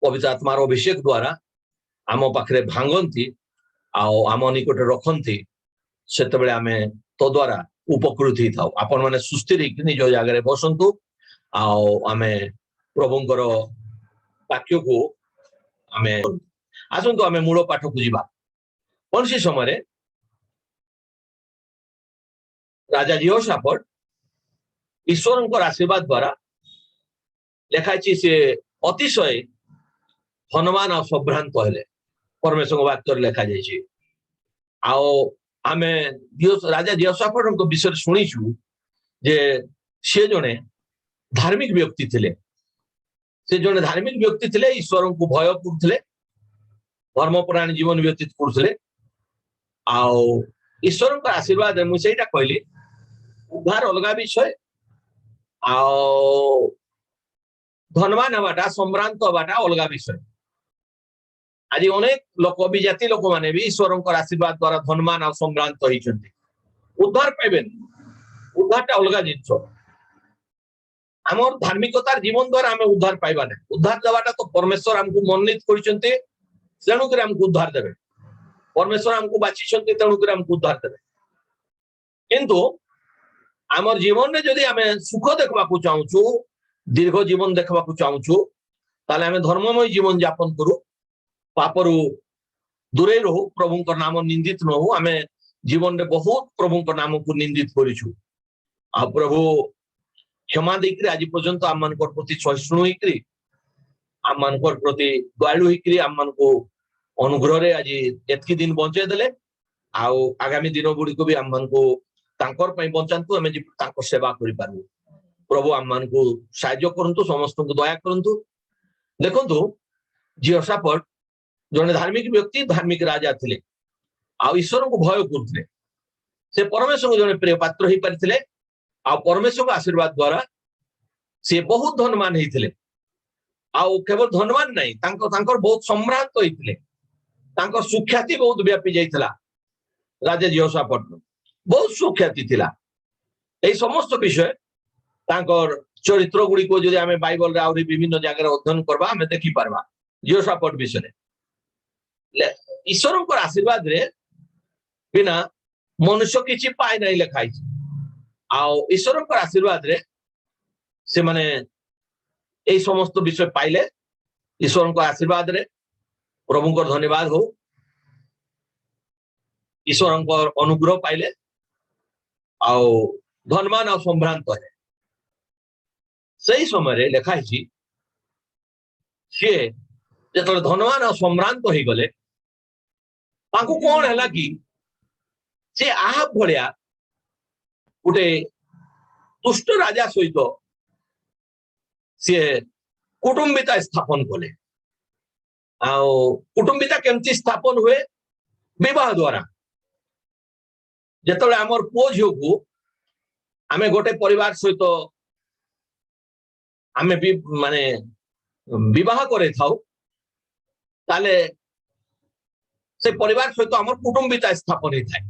पवित्र आत्मार अभिषेक द्वारा आम पाखे भांगती आम निकट रखती से आम तो द्वारा उपकृत ही था। आपण मैंने सुस्थिर निज जगह बसतु आम प्रभुंकर वाक्य को आम आसतु आम मूल पाठ को जीवा। कौन सी समय राजा यहोशाफाट ईश्वर आशीर्वाद द्वारा लिखाई से अतिशय धनवान और संभ्रांत हेले परमेश्वर वाक्य लिखा जाए। आमे राजा यहोशाफाट विषय शुणीचु जे सी जने धार्मिक व्यक्ति थिले। से जने धार्मिक व्यक्ति थिले, ईश्वर को भय करथिले, धर्मपरायण जीवन व्यतीत करथिले। ईश्वर का आशीर्वाद मुझे कहली उद्धार अलग विषय धनवान हवाटा संभ्रांत हवाटा अलग विषय। आज अनेक लोक विजाति लोक माने भी ईश्वर आशीर्वाद द्वारा धनवान और संभ्रांत होइछन्ति, उद्धार पाइबे। उद्धारटा अलग जिनिस। आमर धार्मिकतार जीवन द्वारा आम उद्धार पाइबा ना। उद्धार देवाटा तो परमेश्वर आमको मनोनीत करिसन्ति, तेणुक आमको उद्धार देबे। परमेश्वर आमको बाछिसन्ति, तेणुक आमको उद्धार देबे। किंतु आमर जीवन में जदि आम सुख देखा चाहूँ, दीर्घ जीवन देखा चाहूँ, ताले आम धर्ममय जीवन यापन करूँ, पापरु दूरे रहू, प्रभु नाम निंदित न हो। आम जीवन में बहुत प्रभु नाम को निंदित करूँ। आ प्रभु क्षमा देकर आज पर्यंत आम मान प्रति सहिष्णु होकर आम मान प्रति दयालु होकर आम मान को अनुग्रह आज एतकी दिन बंचे देले। आगामी दिन गुड़ी को भी आम मान को बंचातु, आम सेवा करूँ। प्रभु आम मान को साहाय्य करंतु, समस्त को दया करंतु। देखंतु यहोशाफाट जने धार्मिक व्यक्ति, धार्मिक राजा थिले, ईश्वर को भय करथिले। से परमेश्वर को जने प्रिय पात्र ही परिथिले, परमेश्वर आशीर्वाद द्वारा से बहुत धनवान होइथिले। केवल धनवान नहीं, तांकर बहुत सम्रांत होइथिले। तांकर सुख्याति बहुत व्यापी जाइथिला। राजा यहोशाफाट बहुत सुख्याति थिला। एई समस्त विषय तांकर चरित्र गुड़ी को जदि आमे बाइबल रे आउरी विभिन्न जगह अध्ययन करबा आमे देखि पारबा। यहोशाफाट विषय ईश्वर आशीर्वाद रे बिना मनुष्य किछि पाए नहीं लिखाई। ईश्वर आशीर्वाद रे से माने ए समस्त विषय पाइले। ईश्वर आशीर्वाद रे प्रभु धन्यवाद हो। ईश्वर अनुग्रह पाइले धनवान और संभ्रांत है। सही समय लिखाई सी जो धनवान और संभ्रांत हो गले, कौन है कि से आहाब भलिया गोटे दुष्ट राजा सहित सी कुटुंबिता स्थापन कले। कुटुंबिता केमती स्थापन हुए? विवाह द्वारा। जिते आमर पुओ झील को आमे गोटे परिवार सहित आमे भी माने विवाह करे थाउ, ताले से परिवार सहित आमर कुटुंबिता स्थापन ही थाए।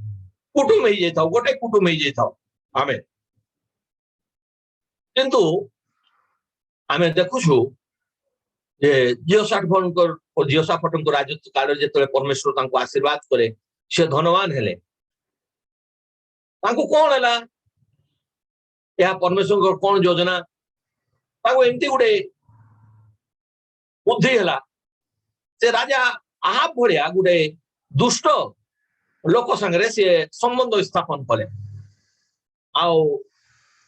कुटुंब ही जाइथाउ, गोटे कुटुंब ही जाइथाउ आमे। किंतु आमे देखुछु जे यहोशाफाट राजत्व काल जो परमेश्वर तांको आशीर्वाद करे, से धनवान हेले। तांको कौन हैला? या परमेश्वर कौन योजना? तांको एमती गोटे बुद्धि हैला। से राजा आहाब भलिया गोटे दुष्ट लोक संगे से संबंध स्थापन कले।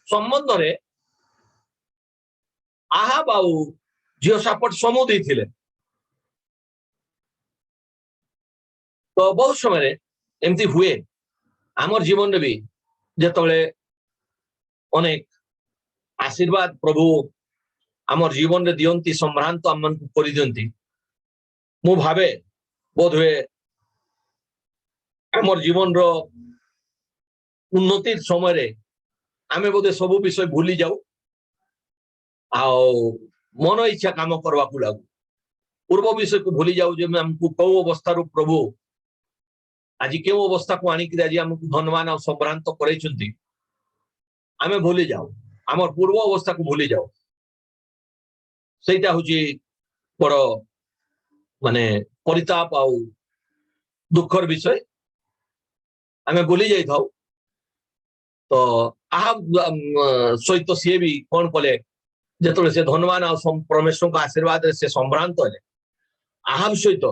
संबंध रे आहाब आउ यहोशाफाट समुदी थिले। तो बहुत समय एमती हुए आमर जीवन में भी, जेतबेले अनेक आशीर्वाद प्रभु आमर जीवन में दियंती, संभ्रांत आम को कर दियंती। मु भावे बोध हुए आमर जीवन रो उन्नति समय आमे बोधे सबु विषय भूली जाऊ, मन इच्छा काम करवा को लागू। पूर्व विषय को भूली जाऊ, जे हमको कौ अवस्था प्रभु आज क्यों अवस्था को आनिक आज आमको धनवान और संभ्रांत करैछन्ति, आमे भूली जाऊ। आमर पूर्व अवस्था को भूली जाऊ। सेटा होची बड़ माने परिताप आ दुखर विषय आमे बोली जाई थाउ तो आहाब सहित सी भी कौन कले जो से धनवान आ परमेश्वर का आशीर्वाद से संभ्रांत हेले आहाब सहित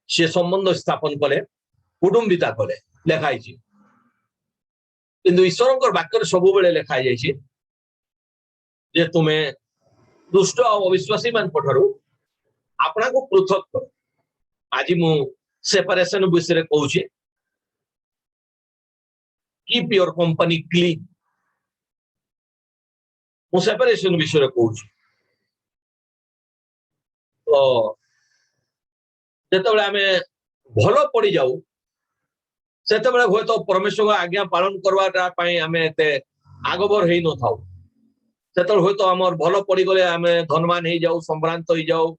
से संबंध स्थापन कले कुटुंबिता कले लेखाई किंतु ईश्वर वाक्य सब बेले लेखाई जाइए जे तुम्हें दुष्ट और अविश्वासी मान ठारू आपना को पृथक कर आज मु सेपरेशन विषय कहूँ कीप योर कंपनी क्लीन मु सेपरेशन विषय कहूँ तो जिते आम भल पड़ जाऊ से हूँ तो परमेश्वर आज्ञा पालन करवाई आम एत आगबर हो न था से हूँ तो आम भल पड़गले आम धनवान हो जाऊ संभ्रांत हो जाऊ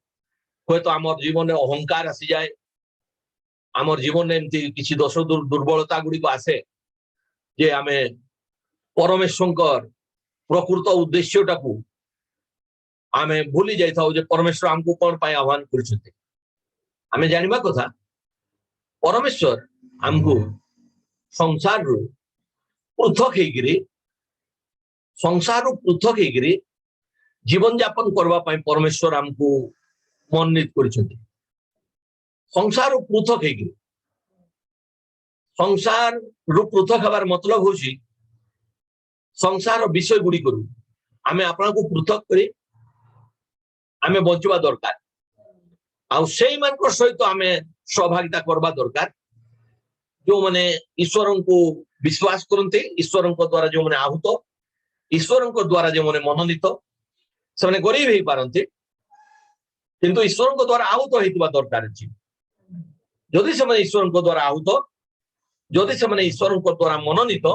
हूँ तो आम जीवन में अहंकार आसी जाए आम जीवन में एमती किसी दोष दुर्बलता गुड़िक आसे जे आम परमेश्वर प्रकृत उद्देश्य टाकू आम भूली जाऊ परमेश्वर आमको कौन पाई आह्वान कर जानवा कथा परमेश्वर आमको संसार रु पृथक होकर संसार पृथक होकर जीवन यापन करने परमेश्वर आमको मनोनीत कर संसार पृथक होकर संसार रु पृथक हबार मतलब हूँ संसार विषय गुड़िक आम आपन को पृथक कर आम बचवा दरकार आईमान सहित आम सहभागिता करवा दरकार जो मैंने ईश्वर को विश्वास करते ईश्वर द्वारा जो मैंने आहूत ईश्वर द्वारा जो मैंने मनोनीत से गरीब हो पारती किंतु ईश्वर द्वारा आहूत होता दरकार जदि से ईश्वर द्वारा आहूत जदि से ईश्वर द्वारा मनोनीत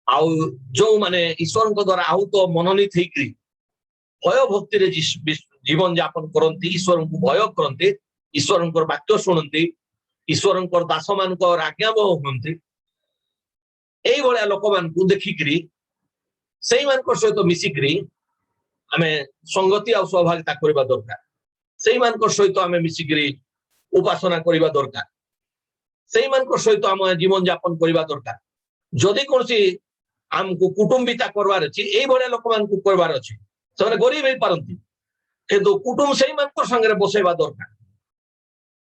आउ जो माने ईश्वर द्वारा आहूत मनोनीत होकर भय भक्ति जीवन यापन करती ईश्वर को भय करते ईश्वर वाक्य शुणती ईश्वर दास मान आज्ञावह हमें यही लोक मान देखिकी से सहित मिसिकी आम संगति आ सहभागिता करवा दरकार से सहित आम मिसिकी उपासना करवा दरकार से सहित आम जीवन यापन करवा दरकार जदि कौन आमको कुटुंबिता करवार अच्छी यही लोक मान करवार अच्छी से गरीब हो पारती किंतु कुटुंब से संगे बसैवा दरकार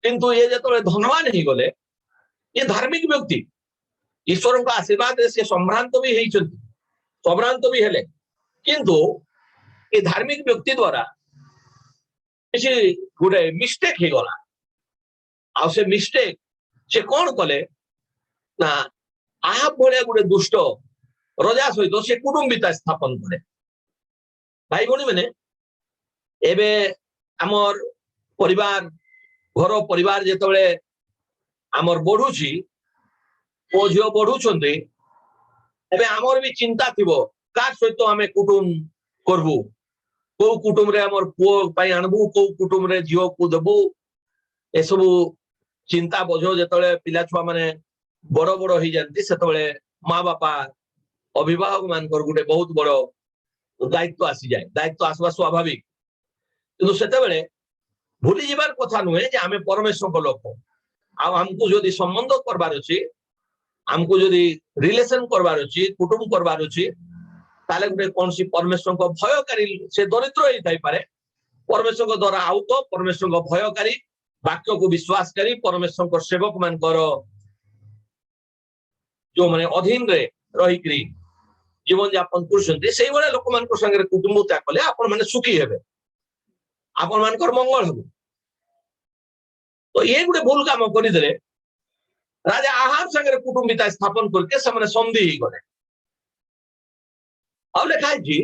किंतु ये जो धनवान हो गले ये धार्मिक व्यक्ति ईश्वर का आशीर्वाद से संभ्रांत भी होती संभ्रांत भी हेले किंतु ये धार्मिक व्यक्ति द्वारा किसी गोटे मिस्टेक हो गला आ से मिस्टेक से कौन कले ना आप भाया गोटे दुष्ट रजा सहित से कुटुंबिता स्थापन करे भाई भौणी मैंने एबे आमर परिवार घर परिवार जिते आमर बढ़ुची पो झील बढ़ुंटे एबे आमर भी चिंता थी का सहित आम कुटुंब करबू कौ कुटुंब रे आमर पुओ पाई आणबू कौ कुटुंब रे झील को देबू ए सब चिंता बोझ जिते पिला छुआ माने बड़ बड़ हो जाती से माँ बापा अभिभावक मान गोटे बहुत बड़ दायित्व आसी जाए दायित्व आसवा स्वाभाविक किंतु से भूली जीवार कथा नुहे आम परमेश्वर लोक आमको जदि संबंध करवार अच्छी आमको जदि रिलेशन करवार अच्छी कुटुंब करवार अच्छी ताले गोटे कौन सी परमेश्वर भयकारी से दरिद्र होता पारे परमेश्वर द्वारा आउत परमेश्वर भयकारी वाक्य को विश्वासकारी परमेश्वर सेवक मान जो मैंने अधीन रे रही जीवन यापन कर लोक मान संगे कुटुंबता कले आपण मैंने सुखी हे आपण मान मंगल हम तो ये गोटे भूल काम करदे राजा आहाब संगे कुटुंबिता स्थापन करके संधि गले आ लिखाई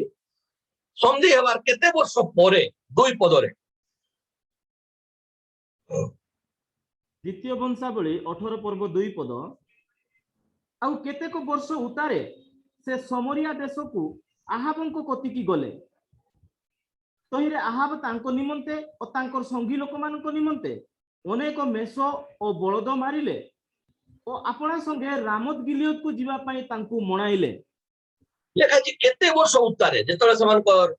संधि हबार केते वर्ष परे दुई पदरे द्वितीय वंशावली 18 पर्व 2 पद आउ केतेक वर्ष उतारे से समरिया देश को आहाबंको कतिकी गले तहिरे आहाब तांको निमंते और तांकर संगी लोक मानको निमंते अनेक मेष और बलद मारिले और अपना संगे रामत गिलियत को जीवा पाई तांको मणाइले लेखा जी केते वर्ष उतारे जेतले समानकर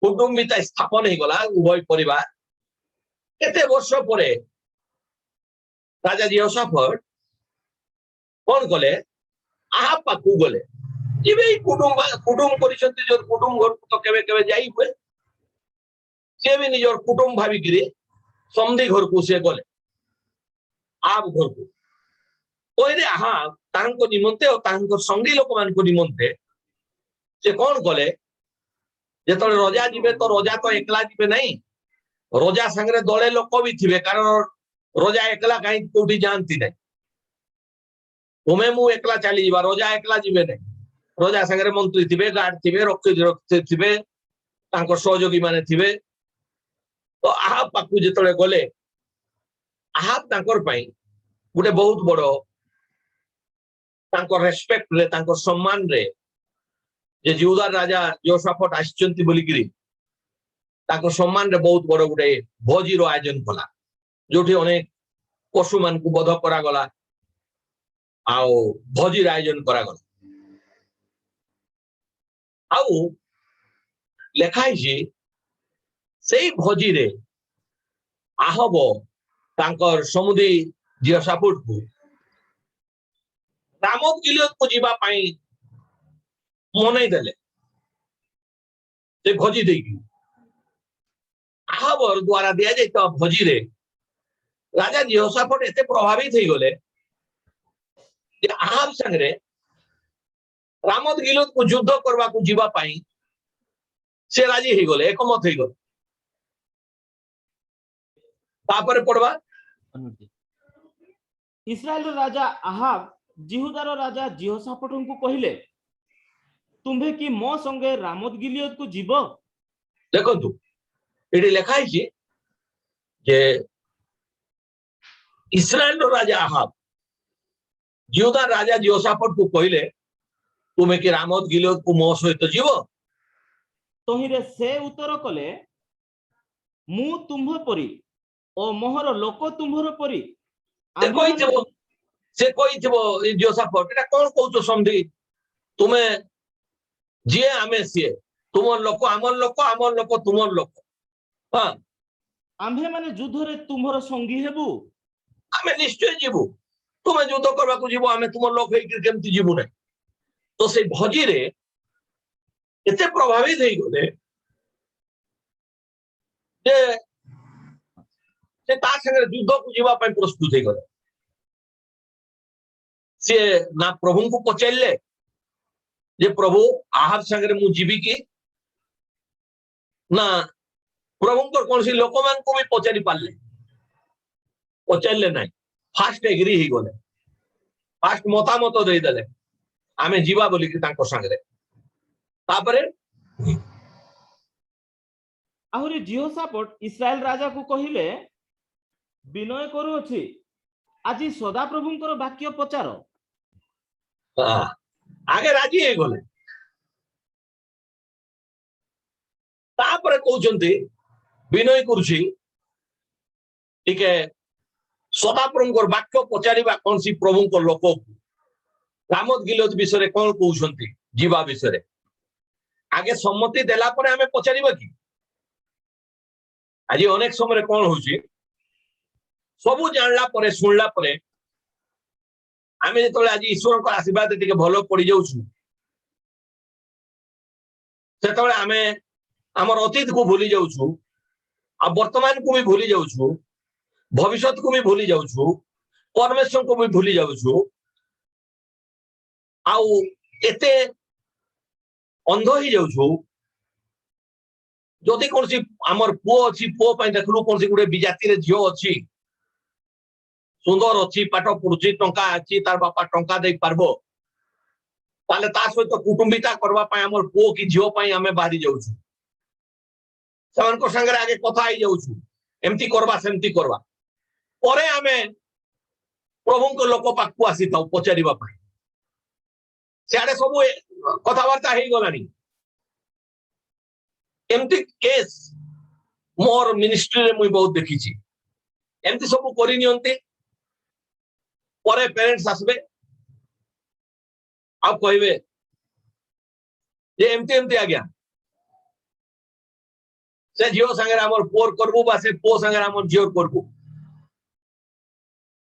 कुटुंबिता स्थापन हो गला उभय परिवार केते वर्ष परे राजा यहोशाफाट कौन कले आहाब पाखु गले इबे कुटुंब कुटुंब करिसंती जो कुटुंब घर तो केबे केबे जाई हुए से भी निजर कुटुंब भाविकिरी समधी घर को से गले आप घर को ओइरे आहाब तांको निमंते और तांको संगी लोक मान को निमंते से कौन कले जेतले रजा जिबे तो रजा तो एकला जिबे नहीं रजा संगे दले लोक भी थिबे कारण रजा एकला कहीं कोठी जानती नहीं तुम्हें मु एकला चली जीवा रजा एकला जीवे नहीं रजा संगे मंत्री थिबे गार्ड थिबे रक्षी थिबे तांको सहयोगी माने थिबे तो आहाब पाखु जेतले गले आहाब तांकर पई गुटे बहुत बड़ो तांको रेस्पेक्ट रे तांको सम्मान रे जे यहूदार राजा यहोशाफाट आछंती बोलिकिरी तांको सम्मान रे बहुत बड़ो गुटे भोजीर आयोजन कला जोठी अनेक पशु मान को बध करा गला आउ भोजीर आयोजन करा गला आउ लेखाई जे सेई भोजी रे आहब तांकर समुदी यहोशाफाट को रामोत गिलियद को जीवा पाई मनै देले से भोजी देकी आहबर द्वारा दिया जाए तो भोजी रे राजा यहोशाफाट एते प्रभावित हो गले जे आहब संगे रामोत गिलियद को युद्ध करवा को जीवा पाई से राजी हो गले एकमत हो गले तापर पड़वा इस्राएल राजा आहाब जिहुदार राजा यहोशाफाट को कहले तुम्हे कि मो संगे रामोत गिलियद को जीव देखो ये लिखाई जे इस्राएल राजा आहाब जिहुदार राजा यहोशाफाट को कहले तुम्हें कि रामोत गिलियद को मो सहित जीव तहिरे से उत्तर कले मु तुम्ह परी ओ मोहर लोक तुम्हर परी से कोई यहोशाफाट एटा कोन कहउछो समधी तुम्हें जी आमे सी तुमर लोक आमर लोक तुमर लोक हाँ आम्भे माने युद्ध रे तुम्हर संगी हेबु आमे निश्चय जीवु तुम्हें युद्ध करबा को जीवो आमे तुमर लोक हे केमती जीवु नै तो से भोजी रे एते प्रभावित हे गले जे से ता संगे युद्ध को जीवा पय प्रस्तुत हे गले से ना प्रभु को पचारले जे प्रभु आहाब संगे मु जीवी की ना प्रभु कौन सी लोक मान को भी पचारि पचारले ना फास्ट एग्री ही गले फास्ट मतामत दे देले आमे जीवा बोली कि तांको संगे तापरे आहुरी यहोशाफाट इस्राएल राजा को कहिले विनय करू अछि आजि सदा प्रभुंकर वाक्य पचार आगे राजी हे गले तापरे कहउचंती विनय करूछि टिके सदा प्रभुंकर वाक्य पचारिबा कोनसी प्रभुंकर लोक को रामोत गिलियद विषय कौन कहउचंती जीवा विषय आगे सम्मति देला परे हमें पचारिबा कि आज अनेक समय कौन होउछि सबु जानला परे सुनला परे आमे जेतले आज ईश्वर को आशीर्वाद टिके भलो पड़ी जाउछु सेतले आमे हमर अतीत को भूली जाउछु आ वर्तमान को भी भूली जाउछु भविष्य को भी भूली जाउछु परमेश्वर को भी भूली जाउछु आउ एते अंध ही जाउछु जदि कौन सी आमर पुओ अच्छी पुओ पाई देखलु कौन सी गुटे बिजाति रे झियो अच्छी सुंदर अच्छी पाठ पढ़ुची टंका अच्छी तार बापा टंका दे पारबो ताले ता सहित कुटुंबिता करबा पाई हमर पुओ की झियो पाई हमें बाहरी जाउछु समान को संगे आगे कथा आई जाउछु एमती करबा सेमती करबा परे हमें प्रभु को लोक पाखु आसी थाउ पचारिबा पाई सियाडे सब कथावार्ता हे गलानी एमती केस मोर मिनिस्ट्री रे मुई बहुत देखी छी एमती सब करि नियंती परे पेरेंट्स आसबे आप कहबे जे एमती एमती आ गया से झील सागर आमर पुअर करबू बा से पुओ सागर आमर झील करबू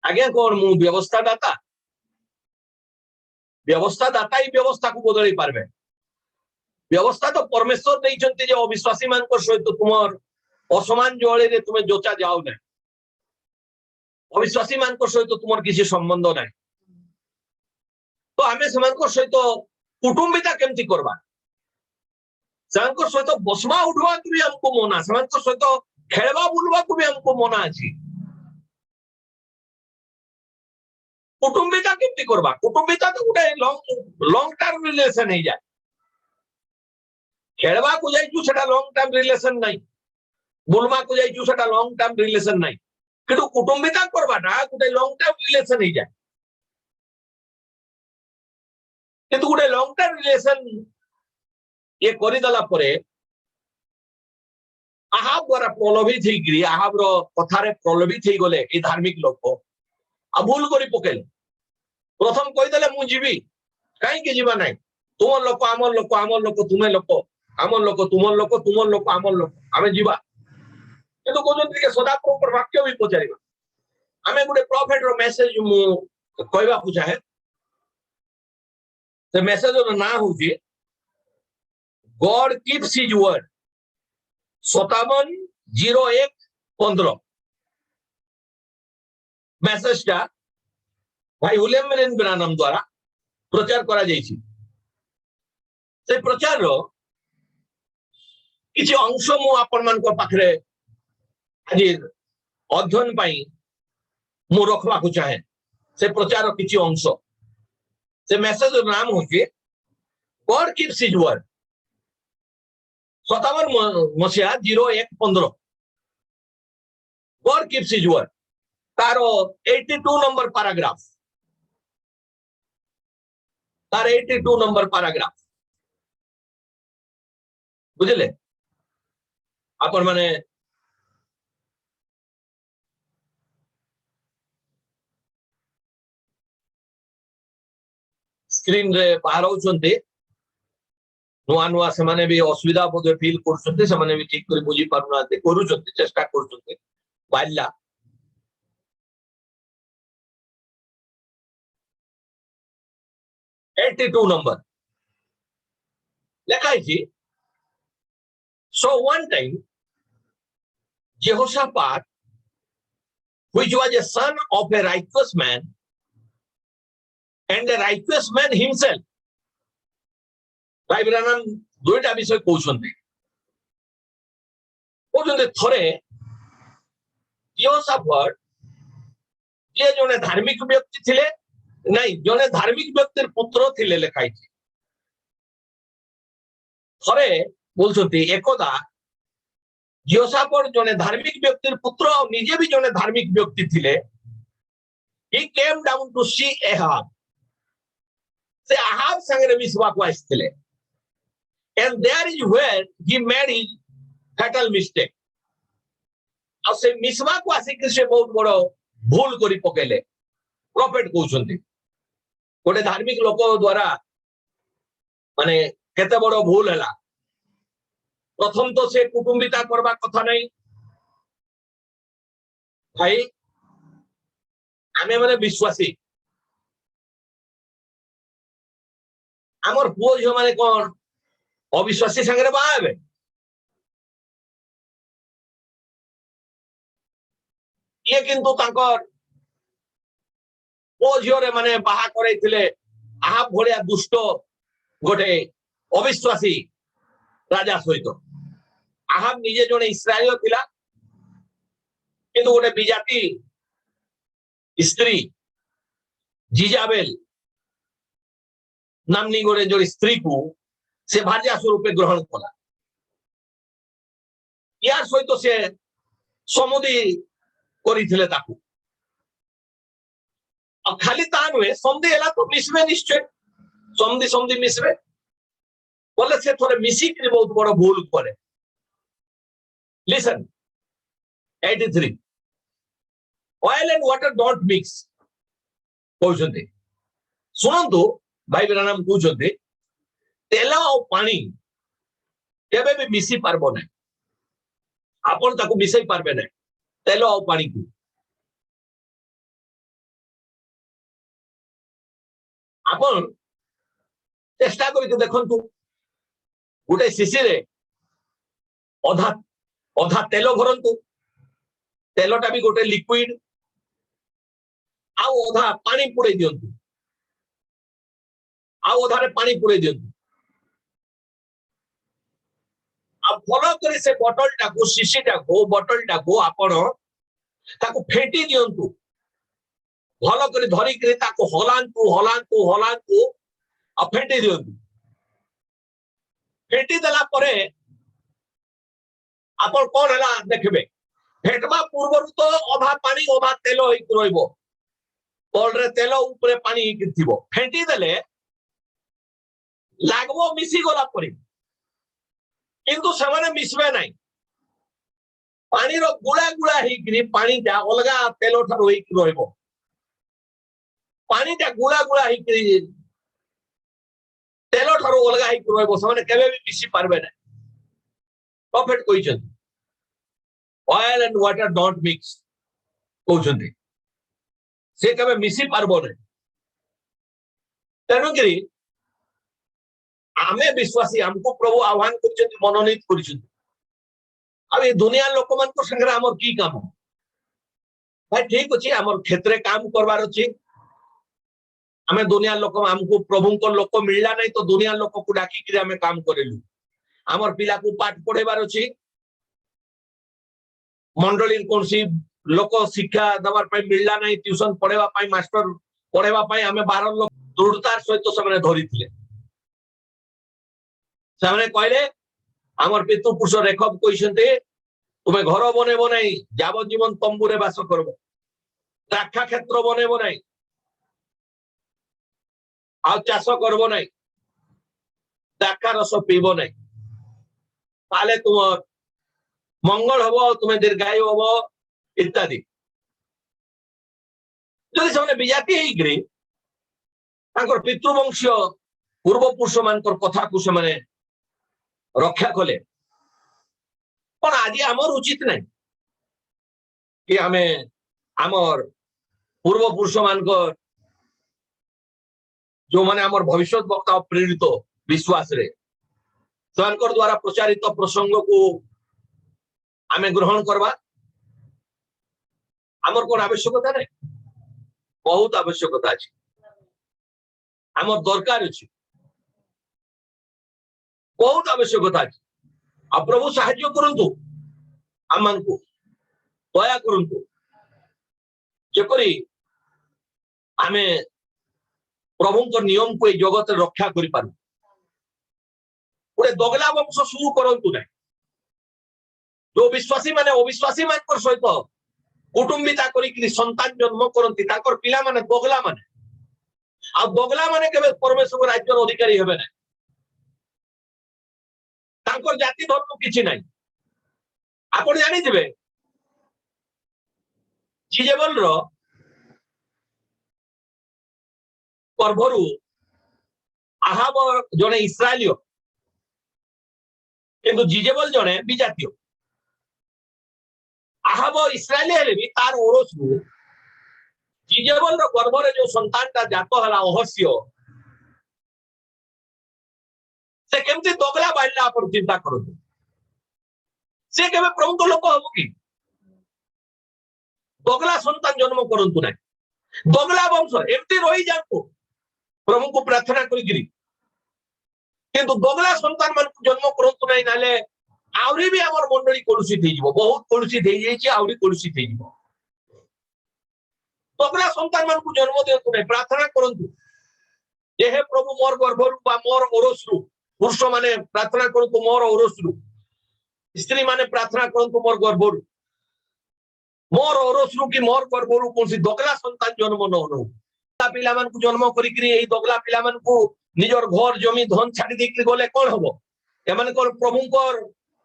आज्ञा कौन मु व्यवस्था दाता ही व्यवस्था को बदल पारबे व्यवस्था तो परमेश्वर नहीं जे अविश्वासी मान सहित तुमर असमान जड़ी रे तुम्हें जोचा जाओ ना अविश्वासी मान सहित तुमर किसी संबंध ना तो आमे सहित कुटुंबिता केमती करबा सहित बसवा उठवा भी हमको मना सहित खेलवा बुलवा को भी हमको मना अच्छी कुटुंबिता केमती करबा कुटुंबिता तो गोटे लॉन्ग टर्म रिलेशन हो जाए खेलवा को जाइछु सेटा लॉन्ग टर्म रिलेशन नहीं बुलवा को जाइछु सेटा लॉन्ग टर्म रिलेशन नहीं किंतु कुटुंबिता करबाटा गोटे लॉन्ग टर्म रिलेशन हो जाए किंतु गोटे लॉन्ग टर्म रिलेशन ये करिदला परे आहाब द्वारा प्रलोभित होइकरी आहाब रो कथारे प्रलोभित होई गले ए धार्मिक लोक आ भूल करी पकेले प्रथम कहिदेले मु जीवी काई के जीवा नाही तुम लोक आमर लोक तुमे लोक आमर लोक तुमर लोक आमर लोक आमे जीवा किंतु कोजन के सदा पर वाक्य भी पचारिबा आमे गुडे प्रॉफिट रो मेसेज मु कहबा को चाहे से मेसेज रो ना होची God keeps his word 570115 message टा भाई विलियम मेरिन ब्रानम द्वारा प्रचार करा जायछि से प्रचार रो किछि अंश मु आपण मान को पाखरे आज अध्ययन पाई मु रखवा को चाहे से प्रचार रो किछि अंश से मेसेज रो नाम होछि गॉड कीप्स हिज वर्ड 57 मसिया 0115 गॉड कीप्स हिज वर्ड तारो 82 नंबर पैराग्राफ तार 82 नंबर पैराग्राफ बुझले आपण माने स्क्रीन रे बाहर होचंते नुआ नुआ से माने भी असुविधा बोधे फील करछंते से माने भी ठीक कर बुझी पारुनाते करूछंते चेष्टा करछंते बाल्ला 82 number लेखाइछि so one time Jehoshaphat which was a son of a righteous man and a righteous man himself भाई ब्रानम दुईटा विषय कहउछन्ते थरे जेहोशाफाट जे जने धार्मिक व्यक्ति थिले नहीं जने धार्मिक व्यक्तिर पुत्र थिले लेखाइछि थरे बोलछन्ते एकदा जेहोशाफाट जने धार्मिक व्यक्तिर पुत्र और निजे भी जने धार्मिक व्यक्ति थिले he came down to see Ahab से आहाब संगे मिसवा को आइथिले and there is where he made his fatal mistake और से मिसवा को आसिक से बहुत बड़ो भूल करी पकेले प्रॉफिट कहउछन्ते गोटे धार्मिक लोक द्वारा माने केते बड़ो भूल हैला प्रथम तो से कुटुंबिता करबा कथा नहीं भाई आमे माने विश्वासी आमर पुओ झियो माने कोन अविश्वासी संगे बाहे ये किंतु तांकर पुओ झियो रे माने बाहा करैथिले आहा भलिया दुष्ट गोटे अविश्वासी राजा सहित आहाब निजे जने इस्राएल थिला किंतु गोटे बिजाती स्त्री जिजाबेल नामनी गोटे जो स्त्री को से भार्या स्वरूप ग्रहण कला यार सहित से समुदी करिथिले ताकू और खाली ता नुहे समधी हैला तो मिसबे निश्चय समधी समधी मिसबे बोले से थोड़े मिसिक बहुत बड़ भूल करे listen 83 oil and water don't mix कहउछन्ते सुनंतु भाई ब्रानम कहउछन्ते तेल और पानी केबे भी मिसी पारबो नै आपण ताको मिसई पारबे ना तेल और पानी को आपण चेष्टा करी देखंतु गोटे शिशी रे अधा अधा तेल भरंतु तेलटा भी गोटे लिक्विड आउ अधा पानी पुरे दियंतु आउ अधारे पानी पुरे दियंतु आ फॉलो करी से बोतलटा को शिशीटा को बोतलटा को आपण ताको फेंटी दियंतु भलो करी धरी करी ताको हलांतु हलांतु हलांतु आ फेंटी दियंतु फेंटी देला परे आपण कोन हला देखबे फेटवा पूर्व तो अधा पानी अधा तेल होई रहइबो तोलरे तेल ऊपर पानी ही थिबो फेंटी देले लागबो मिसी गला परी किंतु समान मिसबे नाही पानी रो गुळा गुळा हेकरी पानी जा अलगा तेल ठार होई रहइबो पानी जा गुळा गुळा हेकरी तेल ठार अलगा हेक रहइबो समान केबे भी मिसी पारबे नाही प्रॉफिट कोइछन oil and water don't mix कोइछन से केबे मिसी पारबो नाही तेनु करी आमे विश्वासी हमको प्रभु आह्वान करछन मनोनीत करछन अब ये दुनिया लोक मान को संगे हमर की काम भाई ठीक अछि हमर क्षेत्र काम करबार अछि हमें दुनिया लोक हमको प्रभु को लोक मिलला नहीं तो दुनिया लोक को डाकी कि हमें काम करेलु हमर पिला को पाठ पढेबार अछि मंडली कोनसी लोक शिक्षा दबार पय मिलला नहीं ट्यूशन पढेबा पय मास्टर पढेबा पय हमें 12 लोक दृढ़तार सहित समय धरी थिले सामने कहले हमर पितृ पुरुष रेखब कहिसंते तुमे घर बनेबो नहीं जाव जीवन तंबुरे वास करबो द्राक्षा क्षेत्र बनेबो नहीं आ चाष करबो नहीं द्राक्षा रस पीबो नहीं ताले तुम मंगल हबो तुमे दीर्घायु हबो इत्यादि जदि समय विजाति हेइग्री तांकर पितृवंशीय पूर्व पुरुष मानकर कथा को से रक्षा कले पण आज आमर उचित नहीं कि हमें आमर पूर्व पुरुष मानकर जो माने आमर भविष्य वक्ता प्रेरित विश्वास रे सेमानकर द्वारा प्रचारित प्रसंग को आमे ग्रहण करवा आमर कोन आवश्यकता नहीं बहुत आवश्यकता अछि आमर दरकार अछि बहुत आवश्यकता अछि आ प्रभु साहाय्य करंतु आमन को दया करंतु जेपरि आमे प्रभु को नियम को जगत रक्षा करि पारु पुरे दोगला वंश शुरू करंतु नहीं जो विश्वासी माने अविश्वासी मान सहित कुटुंबिता करी संतान जन्म करती पिला माने दोगला माने आ दोगला माने केबे परमेश्वर राज्यर अधिकारी हेबे ना तांकर जाति धर्म किछि नाही आपण जानि दिबे जिजेबल रो पर्वरु आहाब जने इस्राएलियो किंतु जिजेबल जने विजातीय आहाब इस्राएली हेले भी तार ओरसु जिजेबल रो गर्भ रे जो संतानटा जात हला अहस्य से केमती दोगला बाइला पर चिंता करंतु से केबे प्रभु को लोक हबो कि दोगला संतान जन्म करंतु नाही दोगला वंश एमती रही जांतु प्रभु को प्रार्थना करिगिरी किंतु दोगला संतान मान जन्म करंतु नाही नाले आवरी भी हमर मंडली कलुषित हेजिवो बहुत कलुषित हे जायछि आवरी कलुषित हेजिवो दोगला संतान मान को जन्म देंतु नाही प्रार्थना करंतु जे हे प्रभु मोर गर्भरु बा मोर ओरसरु पुरुष माने प्रार्थना करंतु मोर ओरसरु स्त्री माने प्रार्थना करंतु मोर गर्भरु मोर ओरसरु कि मोर गर्भरु कोनसी दोगला संतान जन्म न हो पिला मान को जन्म करिकरी एई दोगला पिला मान को निजर घर जमी धन छाडी देकरी गले कोन हबो एमान को प्रभु को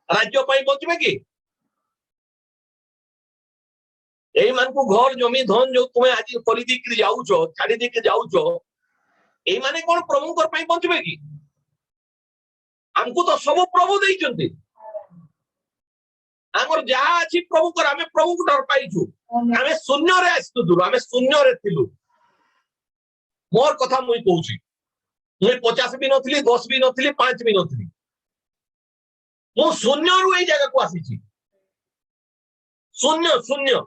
राज्य पाई बचबे कि एई मान को घर जमी धन जो तुमे आज करि देकरी जाउछो छाडी देकरी जाउछो एई माने कोन प्रभु को पाई बचबे कि हमको तो सब प्रभु देइचंती आमर जहाँ अच्छी प्रभु कर आमे प्रभु को डर पाइछु आमे शून्य रे आस्तुदुरु आमे शून्य रे थिलु मोर कथा मुई कहूची मुई 50 भी नथली 10 भी नथली 5 भी नथली मु शून्य रु ए जगह को आसीची शून्य शून्य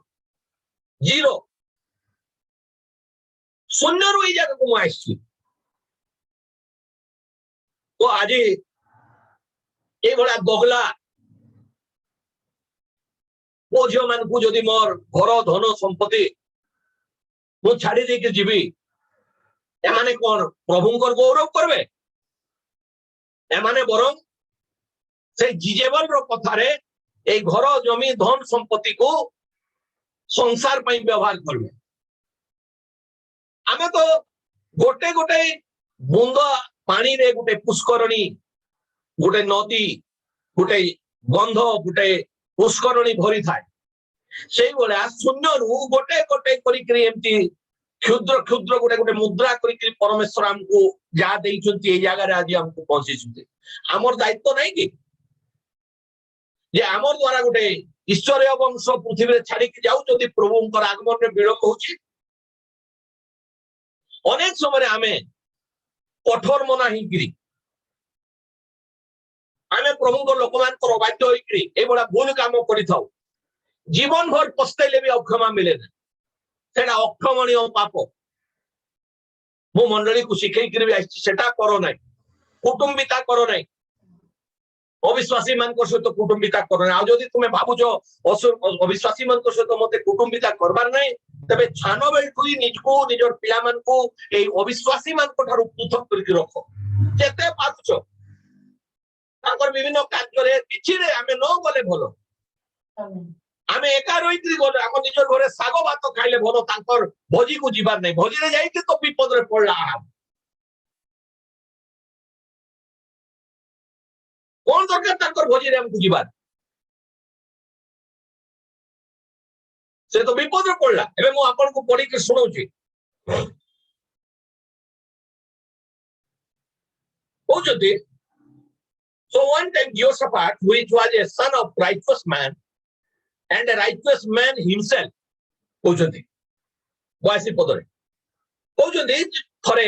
जीरो शून्य रु ए जगह को मु आसीची तो आज ए बड़ा दोगला वो झियो मान को जदि मोर घर धन संपत्ति मु छाड़ी दे के जीवी एमाने कोन प्रभुंकर गौरव करबे एमाने बरं से जिजेबल रो कथारे ए घर जमी धन संपत्ति को संसार पई व्यवहार करबे आमे तो गोटे गोटे बुंद पानी रे गोटे पुष्करणी गोटे नदी गोटे बंध गोटे पुष्करणी भरी थाए से भलिया शून्य रु गोटे गोटे करी एमती क्षुद्र क्षुद्र गोटे गोटे मुद्रा करी परमेश्वर हमको जा देइछन्ती ए जगह रे आज हमको पहुंचीछन्ती हमर दायित्व नहीं कि जे हमर द्वारा गोटे ईश्वरीय वंश पृथ्वी रे छाड़ी के जाऊ जदि प्रभुंकर आगमन रे विलंब होची अनेक समय आमे कठोर मना हिगिरी आमे प्रभुंकर लोकमानकर अबाध्य होइकरी ए बडा भूल काम करि थाउ जीवन भर पछताइले भी अक्षमा मिले ना सेटा अक्षमणीय पाप मो मंडली को शिखई करी भी आछि सेटा करो नाही कुटुंबिता करो नाही अविश्वासी मान को सहित कुटुंबिता करो नाही आ जदि तुमे भाबुजो अविश्वासी मान को सहित मते कुटुंबिता करबार नाही तबे छानो बेठुई निजको निजर पिला मान को ए अविश्वासी मान को थारु पृथक करि रखो जेते पाछो ताकर विभिन्न कार्य रे किछि रे आमे न गले भलो आमे एका रहित्री गले हम निजर घरे सागो भात खाइले भलो ताकर भोजी को जीवार नै भोजी रे जाइते तो विपद रे पड़ला कोन दरकार ताकर भोजी रे हमको जीवार से तो विपद रे पड़ला एबे मु आपन को पढी के सुनाउची ओ जदि So one time Jehoshaphat, which was a son of righteous man and a righteous man himself, कहउछन्ती वासी पदरे कहउछन्ती थरे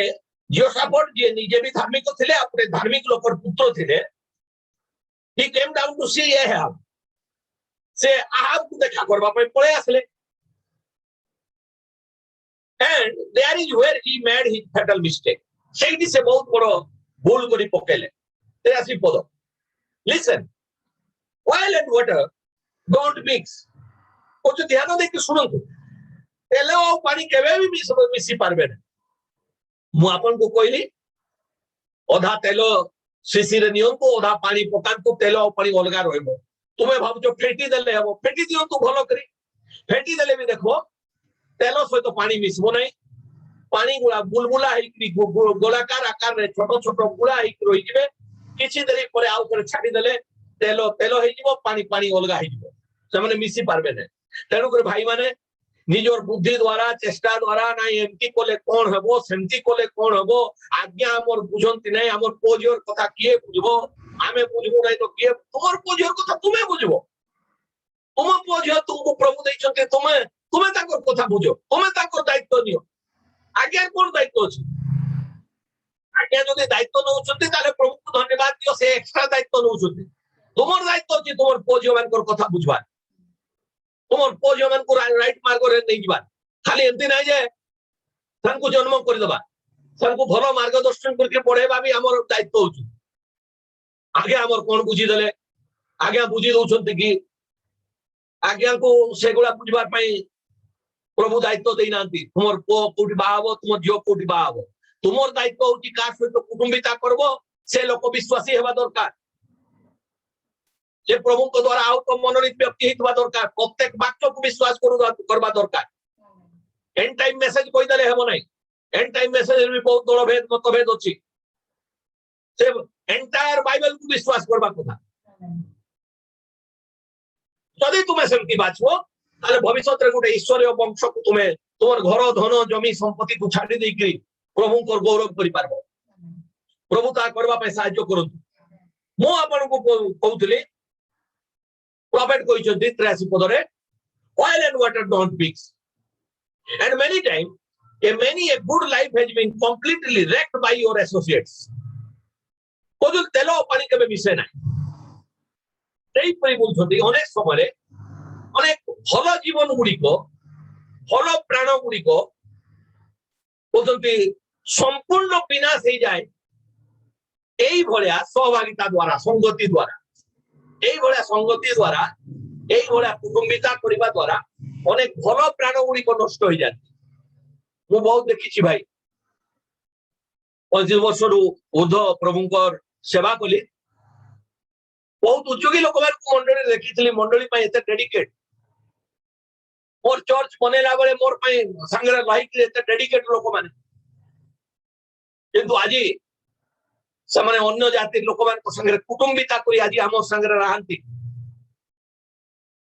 Jehoshaphat जे निजे भी धार्मिक थिले अपने धार्मिक लोकर पुत्र थिले he came down to see Ahab से आहाब को देखा करबा पय पळे आसले and there is where he made his fatal mistake सेठी से बहुत बड़ो भूल करी पकेले 83 पद listen oil and water don't mix कुछ ध्यान दे के सुनंतु तेल और पानी केबे भी मिसी पारबे ना मु आपन को कहली ओधा तेल शिशिर नियंतु ओधा पानी पकांतु तेल और पानी अलगा रहबो तुमे भाबुचो फेटी देले हबो फेटी दियंतु भलो करी फेटी देले भी देखो तेल सहित पानी मिसबो नहीं पानी गुला बुलबुला हेकरी गोलाकार आकार रे छोटो छोटो गुला हेक रहि जिवे किछि देरी परे आउ करे छाडी देले तेलो तेलो हे जिवो पानी पानी अलगा हे जिवो से माने मिसी पारबे ने तेनु करे भाई माने निजोर बुद्धि द्वारा चेष्टा द्वारा ना एमती कोले कोन हबो सेमती कोले कोन हबो आज्ञा हमर बुझंती नै हमर पोजियोर कथा किए बुझबो आमे बुझबो नै तो किए तोर पोजियोर कथा तुमे बुझबो तुम पोजियो तुमको प्रभु दैछन्ते तुमे ताकर कथा बुझो तुमे ताकर दायित्व नियो आज्ञा कोन दायित्व अछि आज्ञा जदि दायित्व नउछन्ते ताले प्रभु को धन्यवाद दियो से एक्स्ट्रा दायित्व नउछन्ते तुमर दायित्व अछि तुमर पोजियो मानकर कथा बुझबा तुमर पोजियो मान को राइट मार्ग रे नै जिबा खाली एंती नै जे संको जन्म कर दबा संको भलो मार्गदर्शन करके पढेबा भी हमर दायित्व होछि आगे हमर कोन बुझी देले आगे बुझी दउछन्ते कि आज्ञा को सेगुला बुझबार पई प्रभु दायित्व देई नांती तुमर पो कोठी बाहबो तुमर जियो कोठी बाहबो तुमर दायित्व होची का सहित कुटुंबिता करबो से लोक विश्वासी हेबा दरकार जे प्रभु को द्वारा आउट मनोनीत व्यक्ति हेतबा दरकार प्रत्येक वाक्य को विश्वास करबा दरकार एंड टाइम मेसेज कोइ दले हेबो नै एंड टाइम मेसेज भी बहुत दळ भेद मतभेद अछि से एंटायर बाइबल को विश्वास करबा कथा जदि तुमे सेमति बाछबो ताले भविष्य रे गोटे ईश्वरीय वंश को तुमे तोर घर धन जमी संपत्ति को छाडी देई कि प्रभु को गौरव करि पारबो प्रभु ता करबा पे सहायता करंतु मो आपन को कहउतले प्रॉफिट कहते 83 पदरे oil and water don't mix, and many times a good life has been completely wrecked by your associates. कोदुल तेलो पानी के मिसे ना সেই পরি বলছন্তি অনেক সময়ে অনেক ভালো জীবন গুড়িক ভালো প্রাণ গুড়িক বলছন্তি সম্পূর্ণ বিনাশ হয়ে যায় এই ভলিয়া সহভাগিতা দ্বারা সংগতি দ্বারা এই ভলিয়া সংগতি দ্বারা এই ভলিয়া কুটুম্বিতা করিবা দ্বারা অনেক ভালো প্রাণ গুড়িক নষ্ট হয়ে যায় ମୁଁ ବହୁତ ଦେଖିଛି ଭାଇ 25 ବର୍ଷରୁ ଉର୍ଦ୍ଧ ପ୍ରଭୁଙ୍କର ସେବା କଲି ବହୁତ ଉଦ୍ୟୋଗୀ ଲୋକମାନଙ୍କୁ ମଣ୍ଡଳୀ ଦେଖିଥିଲି ମଣ୍ଡଳୀ ପାଇଁ ଏତେ ଡେଡିକେଟ ମୋର ଚର୍ଚ୍ଚ ବନେଇଲା ବେଳେ ମୋର ପାଇଁ ସାଙ୍ଗରେ ରହିକି ଏତେ ଡେଡିକେଟ ଲୋକମାନେ କିନ୍ତୁ ଆଜି ସେମାନେ ଅନ୍ୟ ଜାତିର ଲୋକମାନଙ୍କ ସାଙ୍ଗରେ କୁଟୁମ୍ବିତା କରି ଆଜି ଆମ ସାଙ୍ଗରେ ରହନ୍ତି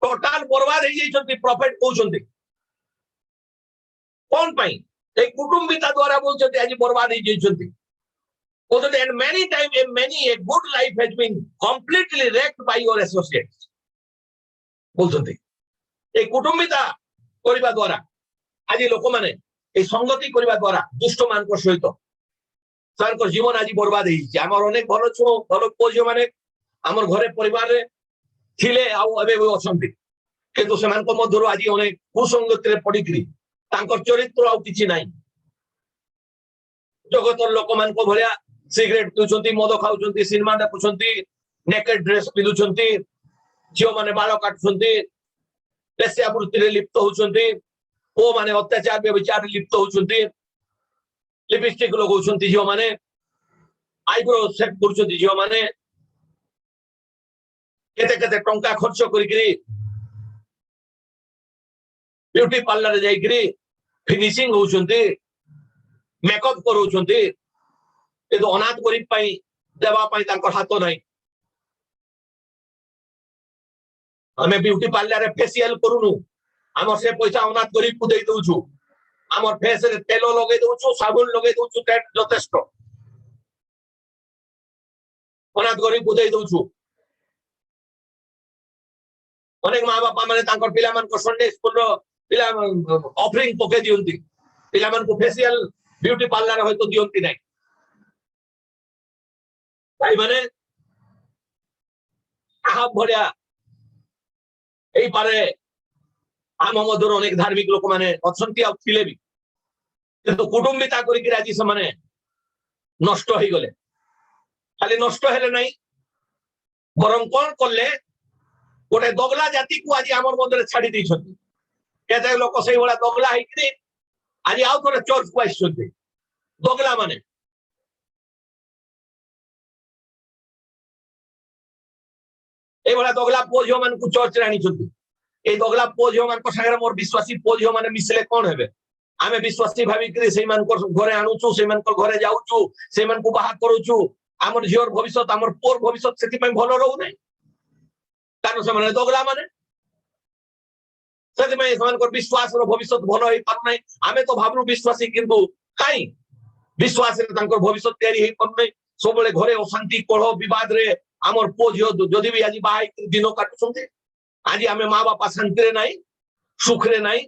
ଟୋଟାଲ ବର୍ବାଦ ହେଇଯାଇଛନ୍ତି ପ୍ରଫେଟ କହୁଛନ୍ତି କଣ ପାଇଁ এই কুটুম্বিতা দ্বারা বলছেন আজ বরবাদ হয়ে যাইছেন বলছেন and many times a good life has been completely wrecked by your associates বলছেন এই কুটুম্বিতা করিবা দ্বারা আজ লোক মানে এই সংগতি করিবা দ্বারা দুষ্ট মানক সহিত তারপর জীবন আজ বরবাদ হয়েছে আমার অনেক ভালো ছো ভালো পুଅ মানে আমার ঘরে পরিবারে ଥିଲେ ଆଉ ଏବେ ଅଛନ୍ତି କିନ୍ତୁ ସେମାନଙ୍କ ମଧ୍ୟରୁ ଆଜି ଅନେକ କୁସଙ୍ଗତିରେ ପଡିକିରି ତାଙ୍କର ଚରିତ୍ର ଆଉ କିଛି ନାହିଁ ଜଗତର ଲୋକମାନଙ୍କ ଭଳିଆ ସିଗାରେଟ ପିଉଛନ୍ତି ମଦ ଖାଉଛନ୍ତି ସିନେମା ଦେଖୁଛନ୍ତି ନେକେଡ ଡ୍ରେସ ପିନ୍ଧୁଛନ୍ତି ଝିଅମାନେ ବାଳ କାଟୁଛନ୍ତି ବେଶ୍ୟାବୃତ୍ତିରେ ଲିପ୍ତ ହଉଛନ୍ତି ପୁଅମାନେ ଅତ୍ୟାଚାର ବ୍ୟଭିଚାରରେ ଲିପ୍ତ ହଉଛନ୍ତି लिपस्टिक ଲଗାଉଛନ୍ତି ଝିଅମାନେ ଆଇବ୍ରୋ ସେଟ୍ କରୁଛନ୍ତି ଝିଅମାନେ କେତେ କେତେ ଟଙ୍କା ଖର୍ଚ୍ଚ କରିକିରି ब्यूटी पार्लर जाइकरी फिनिशिंग होउछंती मेकअप करूछंती ए तो अनाथ गरीब पाई देवा पाई तांकर हाथ नाही हमें ब्यूटी पार्लर रे फेशियल करूनु हमर से पैसा अनाथ गरीब को देई दउछु हमर फेस रे तेल लगे दउछु साबुन लगे दउछु टेट जथेष्ट अनाथ गरीब को देई दउछु अनेक माँ बापा माने तांकर पिला मान को संडे स्कूल रो पिला ऑफरिंग पके दियंती पिला मान को फेशियल ब्यूटी पार्लर होय तो दियंती नाही भाई माने आहा भड़िया एई पारे आम मधुर अनेक धार्मिक लोक माने अछंती आ थिले भी किंतु कुटुंबिता करी कि राजी समाने नष्ट होई गले खाली नष्ट हेले नाही बरम कोन करले गोटे दोगला जाति को आज आमर मधुर छाड़ी दै छथि केते लोक सही वाला दोगला हेकरी आज आउ थोड़े चर्च को आइछथि दोगला माने ए वाला दोगला पोझियो मान को चर्च राणी छथि ए दोगला पोझियो मान को संगे मोर विश्वासी पोझियो माने मिसले कोन हेबे आमे विश्वासी भाबी करी सेई मान को घरे आनुछु सेई मान को घरे जाउछु सेई मान को बाहा करूछु हमर झियोर भविष्यत हमर पोर भविष्यत सेति पय भलो रहउ नै कारण से माने दोगला माने सेति पय समान को विश्वास रो भविष्यत भलो होई पार नै आमे तो भाबनु विश्वासी किंतु काई विश्वास रे तांकर भविष्यत तयारी होई पार नै सबले घरे अशांति कलह विवाद रे हमर पो झियो जदी भी आज बाहाई दिन काटुछन्ते आज आमे माँ बापा शांति रे नाही सुख रे नाही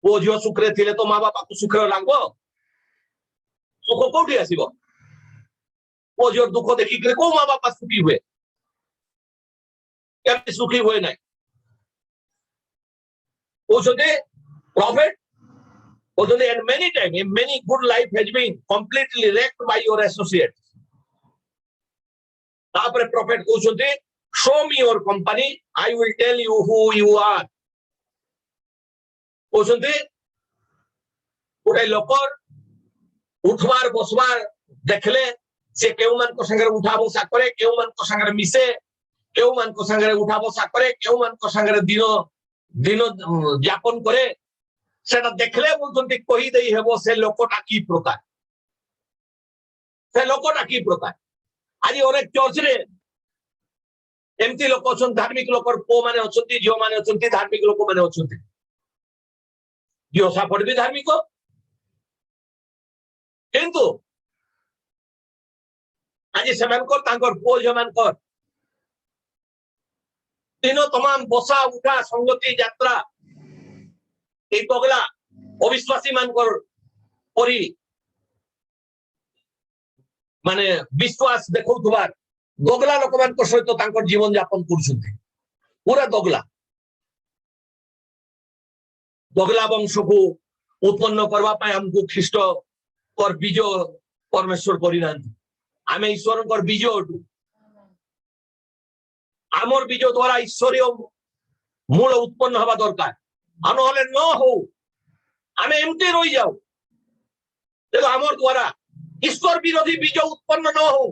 पो झियो सुख रे थिले तो माँ बापा को सुख रे लागबो सुख कोठी आसीबो पो झियो दुख देखि के को माँ बापा सुखी हुए केबे सुखी हुए नाही ओसते profit ओसते and many times many good life has been completely wrecked by your associates तापर profit कहउछन्ते show me your company I will tell you who you are कहउछन्ते गोटे लोकर उठवार बसवार देखले से केउ मान को संगे उठा बसा करे केउ मान को संगे मिसे केउ मान को संगे उठा बसा करे केउ मान को संगे दिन यापन करे सेटा देखले बोलछन्ते कहि देई हेबो से लोकटा की प्रकार आज अनेक चर्च रे एमती लोक अछन धार्मिक लोकर पो माने अछंती जियो माने अछंती धार्मिक लोक माने अछंती जियो सापड़ भी धार्मिक किंतु आज सेमानकर तांकर पो जमानकर दिन तमाम बसा उठा संगति यात्रा এই পগলা অবিশ্বাসী মানকর পরি মানে বিশ্বাস দেখুবার দগলা লোকମାନଙ୍କ সহিত তাଙ୍କର জীবন যাপন କରୁଛନ୍ତି পুরা দগলা দগলা বংশକୁ उत्पन्न करवा पाए हमको ख्रीष्ट और बीज परमेश्वर करिना आमे ईश्वर कर बीज अटू आमर बीज द्वारा ईश्वरीय मूल उत्पन्न हवा दरकार आनहले न हो आमे एमती रही जाऊ देखो आमर द्वारा ईश्वर विरोधी बीज उत्पन्न न हो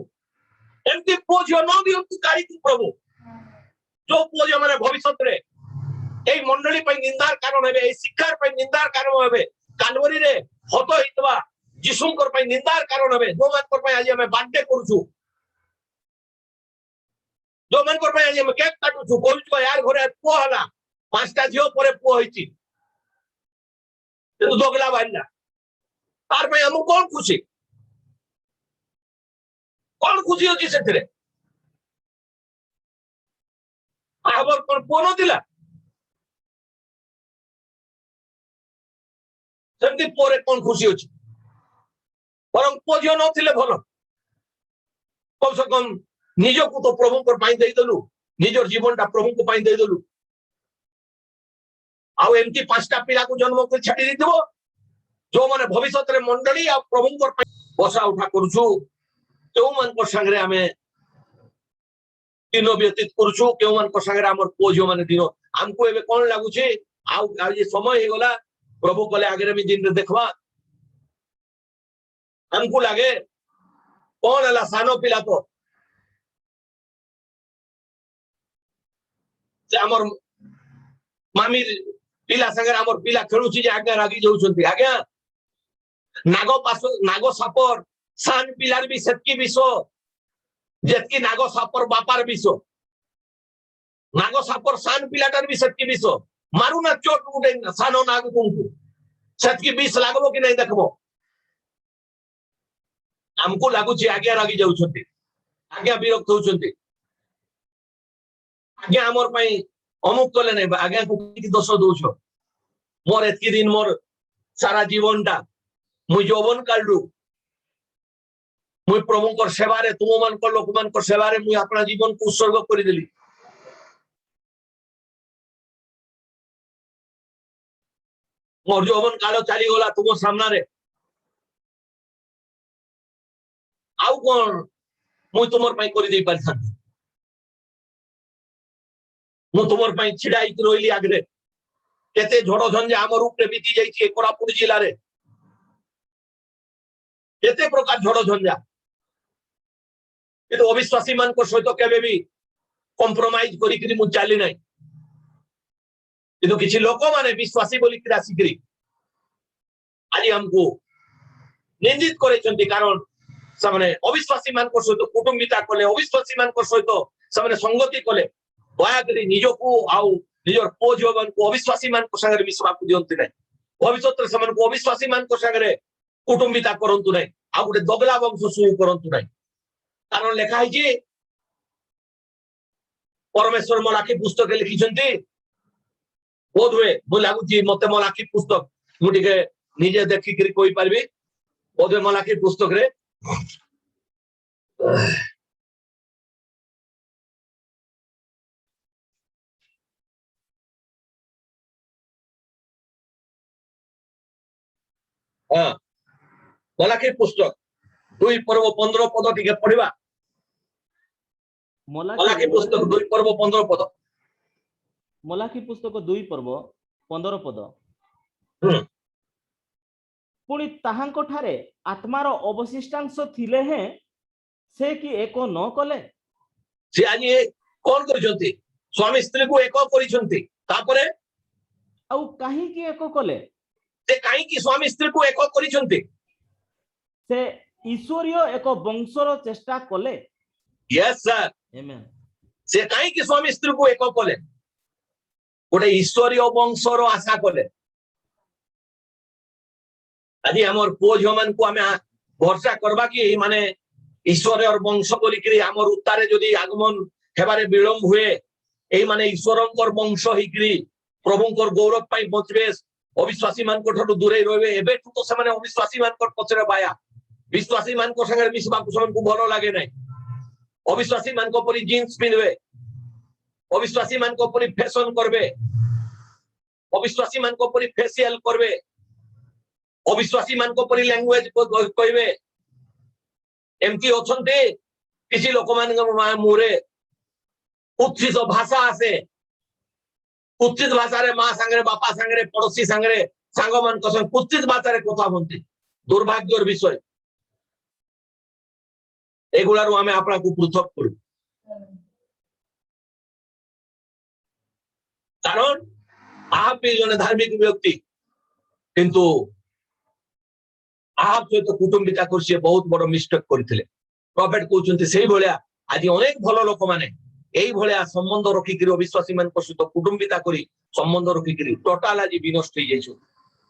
एमती पूज न दियंतु कारितु प्रभु जो पूज माने भविष्यत रे এই মণ্ডলী পাই নিন্দার কারণ হবে এই শিক্ষার পাই নিন্দার কারণ হবে কালবরি রে হত হইতবা যিশুঙ্কর পাই নিন্দার কারণ হবে যোমানকর পাই আজি আমি বার্থডে করছু যোমানকর পাই আজি আমি কেক কাটুছু কইছু यार ঘরে পুଅ হলা পাঁচটা ঝিও পরে পুଅ হইছি কিন্তু দগলা বাইনা তার পাই আমু কোন খুশি হচ্ছে সেথরে আবার কোন পুଅ নଥିଲା सेमती पोरे कौन खुशी होची परम पोजियो नथिले भलो कम से कम निजो को तो प्रभु को पाई देई दलु निजर जीवनटा प्रभु को पाई देई दलु आ एमती पांचटा पिला को जन्म कर छाडी दिथबो जो माने भविष्यत रे मंडली आ प्रभु को बसा उठा करछु केउ मन को संगरे हमें दिन व्यतीत करछु केउ मन को संगरे हमर पोजियो माने दिन हमको एबे कोन लागु छे आ ये समय हे गला प्रभु कले आगे में दिन देखवा हमको लगे कौन है सानो पिला तो हमर मामी पिला संगे हमर पिला खेलुची जे आगे रागी जाउछंती आगे नागो पास नागो सापर सान पिलार भी सेतकी बिसो जेतकी नागो सापर बापार बिसो नागो सापर सान पिलाटार भी सेतकी बिसो मारू ना चोट उठे सानो नाग तुमको सेतकी बीस लागबो कि नहीं देखबो हमको लागु छी आगे रागी जाउछंती आगे विरक्त होउछंती आगे हमर पई अमुक कले नहीं आगे को की दोष दोछो मोर एतकी दिन मोर सारा जीवनटा मुई यौवन कालडू मुई प्रभुकर सेवारे तुम मान को लोक मान को सेवारे मुई अपना जीवन को उत्सर्ग करि देली मोर यौवन काल चली गला तुम सामना रे आउ कोन मुई तुमर पई करि देई परथान मु तुमर पई छिडाई रोइली आगरे केते झड़ो झंझा हमर ऊपर बीती जाई छी कोरापुर जिल्ला रे केते प्रकार झड़ो झंझा किंतु अविश्वासी मान को सहित केबे भी कॉम्प्रोमाइज करी कि मु चाली नाही किंतु किछि लोक माने विश्वासी बोली कि आसिकरी आज हमको निंदित करेचंती कारण सामने अविश्वासी मान को सहित कुटुंबिता कले अविश्वासी मान को सहित सामने संगति कले दया करी निजको आउ निजर पो जीवन को अविश्वासी मान को संगे मिसवा को दियंती नै भविष्यत रे समान को अविश्वासी मान को संगे कुटुंबिता करंतु नै आ गुटे दगला वंश सुरु करंतु नै कारण लेखा है जे परमेश्वर मलाकी पुस्तक लिखिछंती बोध हुए मु लागुची मते मलाकी पुस्तक मु टिके निजे देखि करी कोइ पारबी बोध हुए मलाकी पुस्तक रे हां मलाकी पुस्तक 2 पर्व 15 पद टिके पढिबा मलाकी पुस्तक 2 पर्व 15 पद मलाकी पुस्तक 2 पर्व 15 पद पुणी ताहांको ठारे आत्मार अवशिष्टांश थिले हे से कि एको न कले से आज ये कोन करजंती स्वामी स्त्री को एको करिसंती तापरे औ काहे कि एको कले से काहे कि स्वामी स्त्री को एको करिसंती से ईश्वरीय एको वंशर चेष्टा कले यस सर आमेन से काहे कि स्वामी स्त्री को एको कले गोटे ईश्वरीय वंशर आशा कले आज हमर पो झियो मान को हमें भरोसा करबा कि माने ईश्वर और वंश बोली करी हमर उत्तारे जदी आगमन हेबारे विलंब हुए এই মানে ଈଶ୍ୱରଙ୍କର ବଂଶ ହେଇକିରି ପ୍ରଭୁଙ୍କର ଗୌରବ ପାଇଁ ବଞ୍ଚିବେ, ଅବିଶ୍ୱାସୀ ମାନଙ୍କ ଠାରୁ ଦୂରେଇ ରହିବେ। ଏବେଠୁ ତ ସେମାନେ ଅବିଶ୍ୱାସୀ ମାନଙ୍କର ପଛରେ ବାୟା, ବିଶ୍ୱାସୀ ମାନଙ୍କ ସାଙ୍ଗରେ ମିଶିବାକୁ ସେମାନଙ୍କୁ ଭଲ ଲାଗେ ନାହିଁ। ଅବିଶ୍ୱାସୀ ମାନଙ୍କ ପରି ଜିନ୍ସ ପିନ୍ଧିବେ, ଅବିଶ୍ୱାସୀ ମାନଙ୍କ ପରି ଫ୍ୟାସନ କରିବେ, ଅବିଶ୍ୱାସୀ ମାନଙ୍କ ପରି ଫେସିଆଲ କରିବେ, ଅବିଶ୍ୱାସୀ ମାନଙ୍କ ପରି ଲାଙ୍ଗୁଏଜ କହିବେ। ଏମିତି ଅଛନ୍ତି କିଛି ଲୋକମାନଙ୍କ ମୁହଁରେ କୁତ୍ସିତ ଭାଷା ଆସେ, କୁତ୍ସିତ ଭାଷାରେ ମା ସାଙ୍ଗରେ, ବାପା ସାଙ୍ଗରେ, ପଡୋଶୀ ସାଙ୍ଗରେ, ସାଙ୍ଗମାନଙ୍କ ସାଙ୍ଗରେ କୁତ୍ସିତ ଭାଷାରେ କଥା ହୁଅନ୍ତି। ଦୁର୍ଭାଗ୍ୟର ବିଷୟ। ଏଗୁଡ଼ାରୁ ଆମେ ଆପଣଙ୍କୁ ପୃଥକ କରୁ। କାରଣ ଆହାବ ବି ଜଣେ ଧାର୍ମିକ ବ୍ୟକ୍ତି, କିନ୍ତୁ ଆହାବ ସହିତ କୁଟୁମ୍ବିତା କରି ସେ ବହୁତ ବଡ ମିଷ୍ଟେକ କରିଥିଲେ। ପ୍ରଫେଟ କହୁଛନ୍ତି ସେଇଭଳିଆ ଆଜି ଅନେକ ଭଲ ଲୋକମାନେ এইଭଳିଆ ସମ୍ବନ୍ଧ ରଖିକିରି ଅବିଶ୍ୱାସୀ ମାନଙ୍କ ସହିତ କୁଟୁମ୍ବିତା କରି ସମ୍ବନ୍ଧ ରଖିକିରି ଟୋଟାଲ ଆଜି ବିନଷ୍ଟ ହେଇଯାଇଛନ୍ତି।